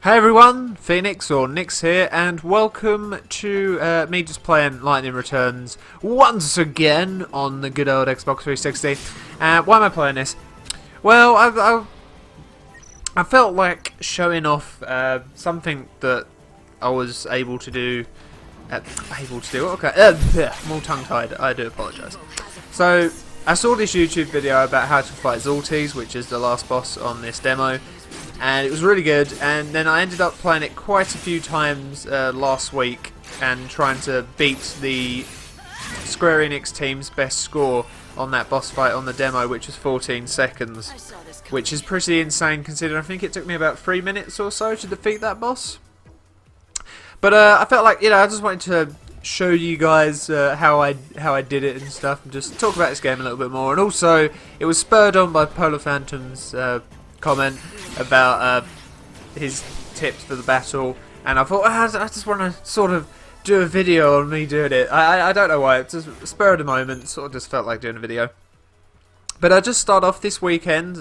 Hey everyone, Phoenix or Nix here, and welcome to me just playing Lightning Returns once again on the good old Xbox 360. Why am I playing this? Well, I felt like showing off something that I was able to do. Okay, I'm all tongue-tied, I do apologise. So, I saw this YouTube video about how to fight Zaltys, which is the last boss on this demo. And it was really good, and then I ended up playing it quite a few times last week and trying to beat the Square Enix team's best score on that boss fight on the demo, which was 14 seconds, which is pretty insane considering I think it took me about 3 minutes or so to defeat that boss. But I felt like, I just wanted to show you guys how I did it and stuff, and just talk about this game a little bit more. And also, it was spurred on by Polar Phantom's comment about his tips for the battle, and I thought I just want to sort of do a video on me doing it. I don't know why, it's just a spur of the moment, sort of just felt like doing a video. But I just start off this weekend.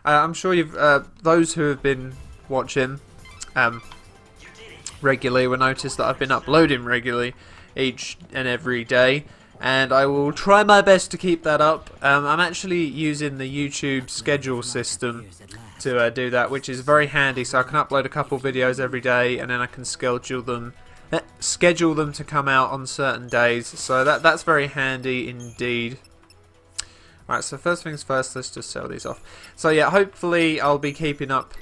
I'm sure you've those who have been watching regularly will notice that I've been uploading regularly each and every day, and I will try my best to keep that up. I'm actually using the YouTube schedule system to do that, which is very handy, so I can upload a couple videos every day and then I can schedule them to come out on certain days, so that's very handy indeed. Right, so first things first, let's just sell these off. So yeah, hopefully I'll be keeping up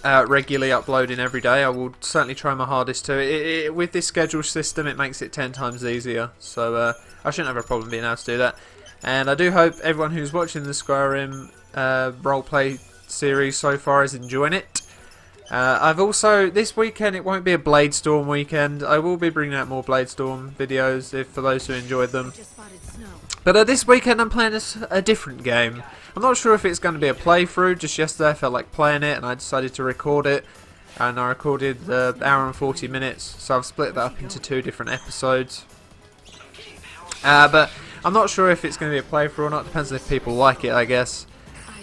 regularly uploading every day. I will certainly try my hardest to. With this schedule system, it makes it 10 times easier, so I shouldn't have a problem being able to do that. And I do hope everyone who's watching the Skyrim roleplay series so far is enjoying it. I've also, this weekend it won't be a Bladestorm weekend. I will be bringing out more Bladestorm videos for those who enjoyed them. But this weekend I'm playing a different game. I'm not sure if it's going to be a playthrough. Just yesterday I felt like playing it and I decided to record it. And I recorded the hour and 40 minutes. So I've split that up into 2 different episodes. But I'm not sure if it's going to be a playthrough or not. Depends if people like it, I guess.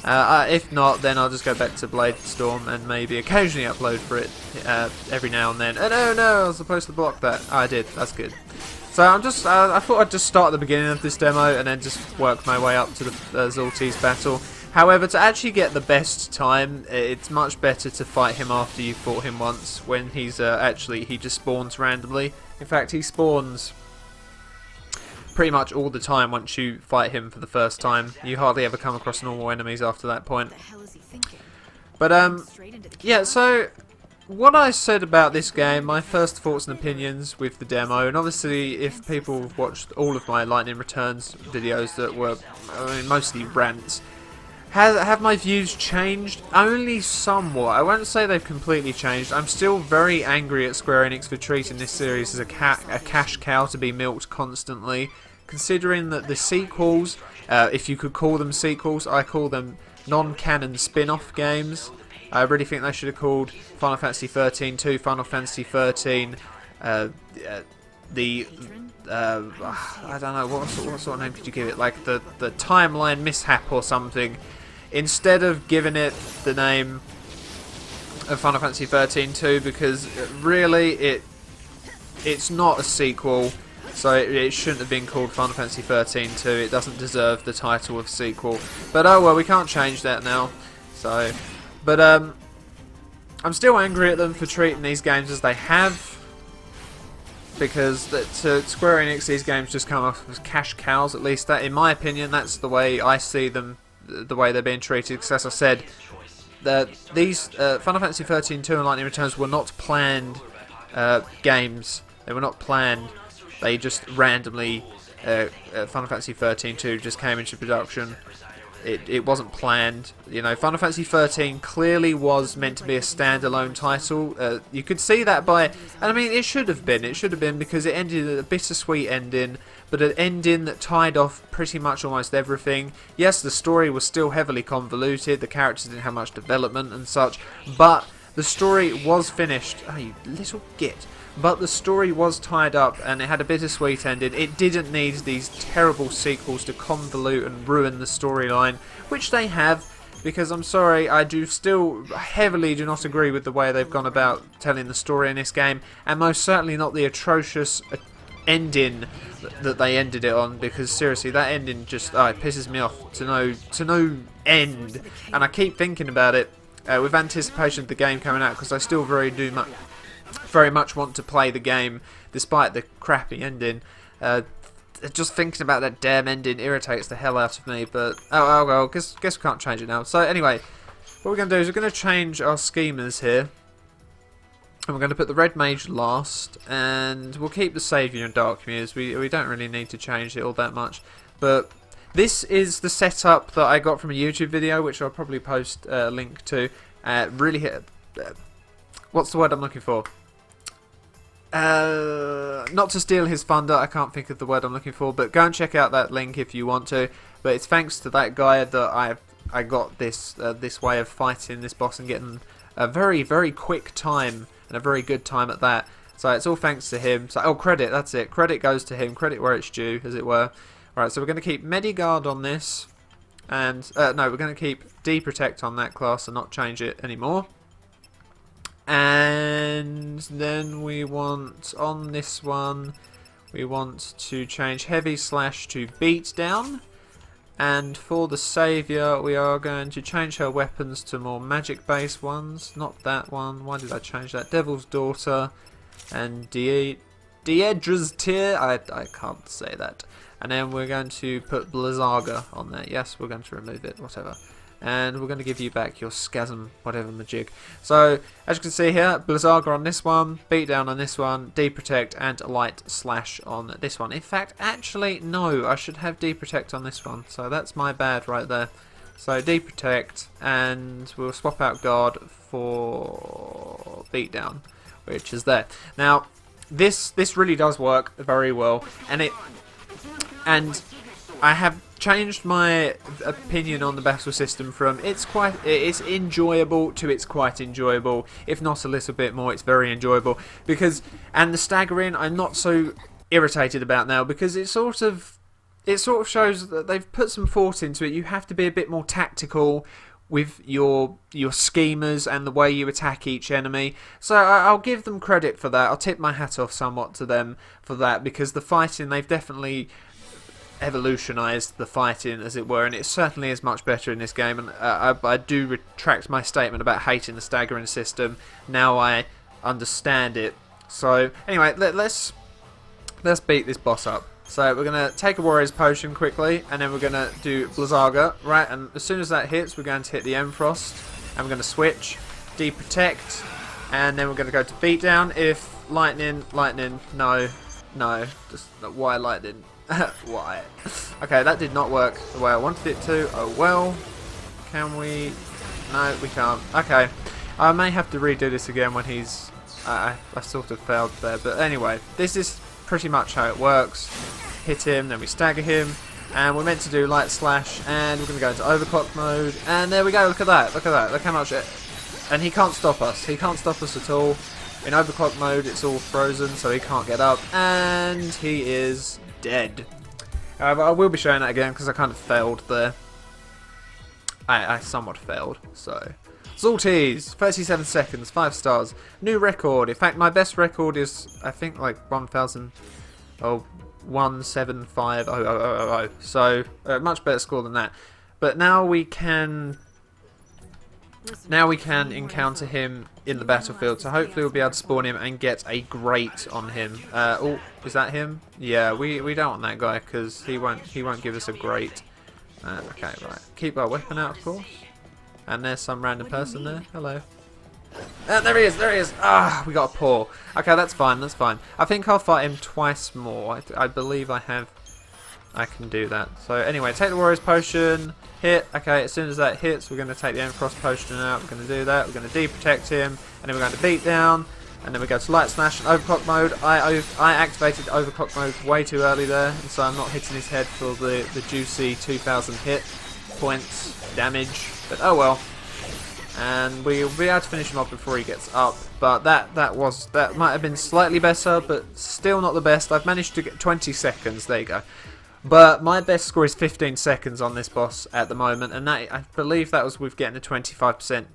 If not, then I'll just go back to Bladestorm and maybe occasionally upload for it every now and then. Oh no, I was supposed to block that. Oh, I did. That's good. So I'm just, I thought I'd just start at the beginning of this demo and then just work my way up to the Zaltys battle. However, to actually get the best time, it's much better to fight him after you've fought him once, when he's he just spawns randomly. In fact, he spawns pretty much all the time once you fight him for the first time. You hardly ever come across normal enemies after that point. But yeah, so what I said about this game, my first thoughts and opinions with the demo, and obviously if people have watched all of my Lightning Returns videos that were mostly rants, have my views changed? Only somewhat. I won't say they've completely changed. I'm still very angry at Square Enix for treating this series as a cash cow to be milked constantly, considering that the sequels, if you could call them sequels, I call them non-canon spin-off games. I really think they should have called Final Fantasy 13 2, Final Fantasy 13, I don't know, what sort of name could you give it? Like the Timeline Mishap or something, instead of giving it the name of Final Fantasy 13 2, because really it's not a sequel, so it shouldn't have been called Final Fantasy 13 2. It doesn't deserve the title of sequel. But oh well, we can't change that now. So, but I'm still angry at them for treating these games as they have, because to Square Enix these games just come off as cash cows. At least that, in my opinion, that's the way I see them, the way they're being treated. Because as I said, these Final Fantasy 13 2 and Lightning Returns were not planned games. They were not planned. They just randomly, Final Fantasy 13 2 just came into production. It wasn't planned. You know, Final Fantasy 13 clearly was meant to be a standalone title. You could see that by, and I mean, it should have been. It should have been, because it ended at a bittersweet ending, but an ending that tied off pretty much almost everything. Yes, the story was still heavily convoluted. The characters didn't have much development and such, but the story was finished. Oh, you little git. But the story was tied up and it had a bittersweet ending. It didn't need these terrible sequels to convolute and ruin the storyline, which they have. because I'm sorry, I do still heavily do not agree with the way they've gone about telling the story in this game, and most certainly not the atrocious ending that they ended it on, because seriously, that ending just it pisses me off to no end, and I keep thinking about it with anticipation of the game coming out, because I still very much want to play the game despite the crappy ending. Just thinking about that damn ending irritates the hell out of me, but oh well, guess we can't change it now. So anyway, what we're going to do is we're going to change our schemers here, and we're going to put the red mage last, and we'll keep the saviour and dark muse. We don't really need to change it all that much, but this is the setup that I got from a YouTube video, which I'll probably post a link to. Really hit. What's the word I'm looking for? Not to steal his thunder, I can't think of the word I'm looking for, but go and check out that link if you want to. But it's thanks to that guy that I got this way of fighting this boss and getting a very, very quick time, and a very good time at that. So it's all thanks to him. So credit, that's it. Credit goes to him. Credit where it's due, as it were. Alright, so we're going to keep Medigard on this, and no, we're going to keep D-Protect on that class and not change it anymore. And then we want, on this one, we want to change Heavy Slash to Beat Down. And for the Saviour, we are going to change her weapons to more magic-based ones. Not that one. Why did I change that? Devil's Daughter and Daedra's Tear. I can't say that. And then we're going to put Blizzaga on there. Yes, we're going to remove it, whatever. And we're going to give you back your Scasm, whatever majig. So, as you can see here, Blizzaga on this one, Beatdown on this one, D-Protect and Light Slash on this one. In fact, actually, no, I should have D-Protect on this one. So that's my bad right there. So D-Protect, and we'll swap out Guard for Beatdown, which is there. Now, this really does work very well, and I have changed my opinion on the battle system from it's enjoyable to it's quite enjoyable. If not a little bit more, it's very enjoyable. And the staggering, I'm not so irritated about now, because it sort of shows that they've put some thought into it. You have to be a bit more tactical with your schemers and the way you attack each enemy. So I'll give them credit for that. I'll tip my hat off somewhat to them for that, because the fighting, they've definitely evolutionized the fighting, as it were, and it certainly is much better in this game. And I do retract my statement about hating the staggering system. Now I understand it. So anyway, let's beat this boss up. So we're going to take a Warrior's Potion quickly, and then we're going to do Blizzaga, right? And as soon as that hits, we're going to hit the Emfrost, and we're going to switch, D-Protect, and then we're going to go to Beatdown. If lightning, no, just why lightning? Why? Okay, that did not work the way I wanted it to. Oh well. Can we? No, we can't. Okay. I may have to redo this again when he's... I sort of failed there. But anyway, this is pretty much how it works. Hit him, then we stagger him. And we're meant to do Light Slash. And we're going to go into Overclock mode. And there we go. Look at that. Look at that. Look how much it... And he can't stop us. He can't stop us at all. In Overclock mode, it's all frozen, so he can't get up. And he is... dead. I will be showing that again because I kind of failed there. I somewhat failed. So, Zaltys, 37 seconds, 5 stars, new record. In fact, my best record is I think like 1,175,000. So much better score than that. But now we can encounter him in the battlefield, so hopefully we'll be able to spawn him and get a grate on him. Oh, is that him? Yeah, we don't want that guy because he won't give us a grate. Okay, right. Keep our weapon out, of course. And there's some random person there. Hello. There he is. There he is. Ah, we got a paw. Okay, that's fine. That's fine. I think I'll fight him twice more. I believe I can do that. So anyway, take the Warrior's Potion. Hit. Okay, as soon as that hits, we're going to take the Emfrost Potion out. We're going to do that. We're going to D-Protect him. And then we're going to Beat Down. And then we go to Light Slash and Overclock mode. I activated Overclock mode way too early there, and so I'm not hitting his head for the juicy 2,000 hit points damage. But oh well. And we'll be able to finish him off before he gets up. But that might have been slightly better, but still not the best. I've managed to get 20 seconds. There you go. But my best score is 15 seconds on this boss at the moment, and that, I believe that was with getting a 25%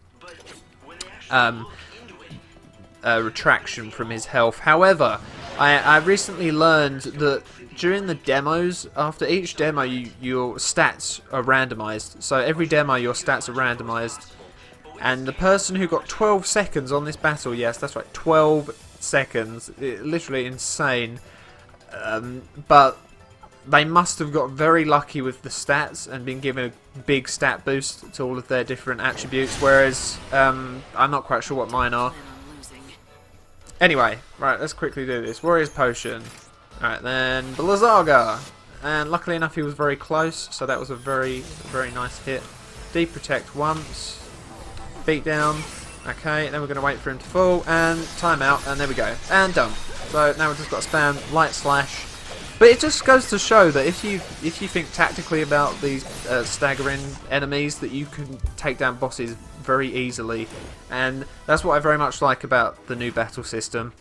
retraction from his health. However, I recently learned that during the demos, after each demo, your stats are randomized. So every demo, your stats are randomized. And the person who got 12 seconds on this battle, yes, that's right, 12 seconds, literally insane. But they must have got very lucky with the stats and been given a big stat boost to all of their different attributes, whereas I'm not quite sure what mine are. Anyway, right, let's quickly do this. Warrior's Potion. Alright, then Blizzaga. And luckily enough he was very close, so that was a very, very nice hit. Deep Protect once. Beat down. Okay, then we're going to wait for him to fall, and time out, and there we go. And done. So now we've just got to spam Light Slash. But it just goes to show that if you think tactically about these staggering enemies, that you can take down bosses very easily, and that's what I very much like about the new battle system.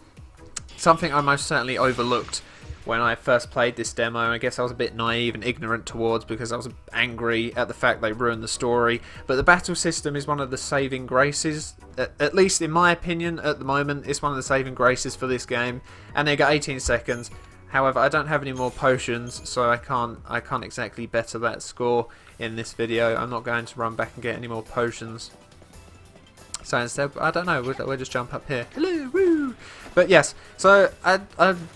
Something I most certainly overlooked when I first played this demo. I guess I was a bit naive and ignorant towards, because I was angry at the fact they ruined the story. But the battle system is one of the saving graces, at least in my opinion at the moment. It's one of the saving graces for this game, and they got 18 seconds. However, I don't have any more potions, so I can't exactly better that score in this video. I'm not going to run back and get any more potions. So instead, I don't know, we'll just jump up here. Hello, woo! But yes, so I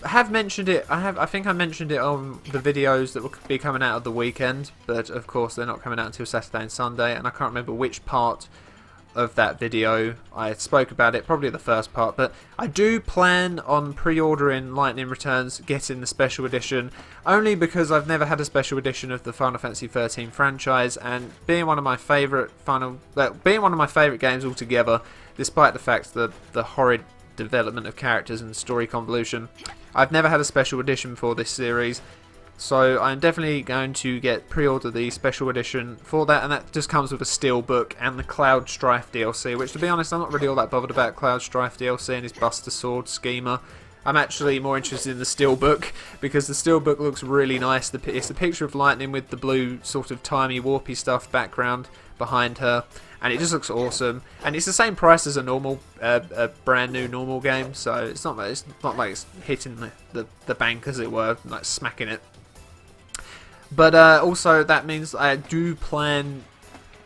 have mentioned it. I think I mentioned it on the videos that will be coming out of the weekend, but of course they're not coming out until Saturday and Sunday, and I can't remember which part of that video I spoke about it, probably the first part. But I do plan on pre-ordering Lightning Returns, getting the special edition, only because I've never had a special edition of the Final Fantasy 13 franchise, and being one of my favourite games altogether, despite the fact that the horrid development of characters and story convolution, I've never had a special edition for this series. So I'm definitely going to pre-order the special edition for that, and that just comes with a steelbook and the Cloud Strife DLC, which, to be honest, I'm not really all that bothered about Cloud Strife DLC and his Buster Sword schemer. I'm actually more interested in the steelbook, because the steelbook looks really nice. It's a picture of Lightning with the blue sort of timey warpy stuff background behind her, and it just looks awesome. And it's the same price as a normal, brand new normal game, so it's not like it's hitting the bank, as it were, like smacking it. But also that means I do plan,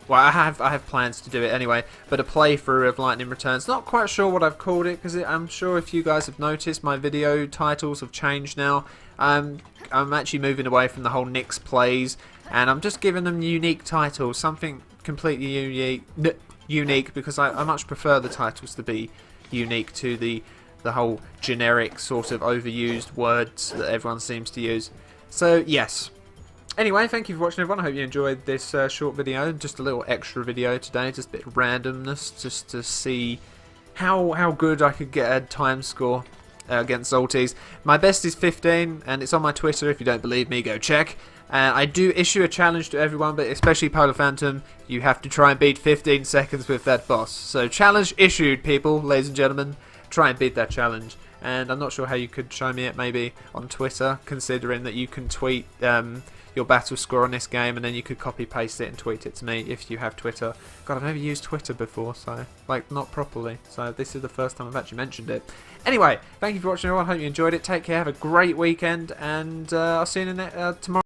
well, I have plans to do it anyway, but a playthrough of Lightning Returns. Not quite sure what I've called it, because I'm sure if you guys have noticed, my video titles have changed now. I'm actually moving away from the whole Nick's Plays, and I'm just giving them unique titles, something completely unique, because I much prefer the titles to be unique to the whole generic sort of overused words that everyone seems to use. So yes. Anyway, thank you for watching, everyone. I hope you enjoyed this short video, just a little extra video today, just a bit of randomness, just to see how good I could get a time score against Zaltys. My best is 15, and it's on my Twitter. If you don't believe me, go check. I do issue a challenge to everyone, but especially Polar Phantom. You have to try and beat 15 seconds with that boss. So challenge issued, people, ladies and gentlemen. Try and beat that challenge. And I'm not sure how you could show me it, maybe on Twitter, considering that you can tweet your battle score on this game, and then you could copy paste it and tweet it to me if you have Twitter. God, I've never used Twitter before, so like not properly, so this is the first time I've actually mentioned it. Anyway, thank you for watching, everyone. Hope you enjoyed it. Take care, have a great weekend, and I'll see you in tomorrow.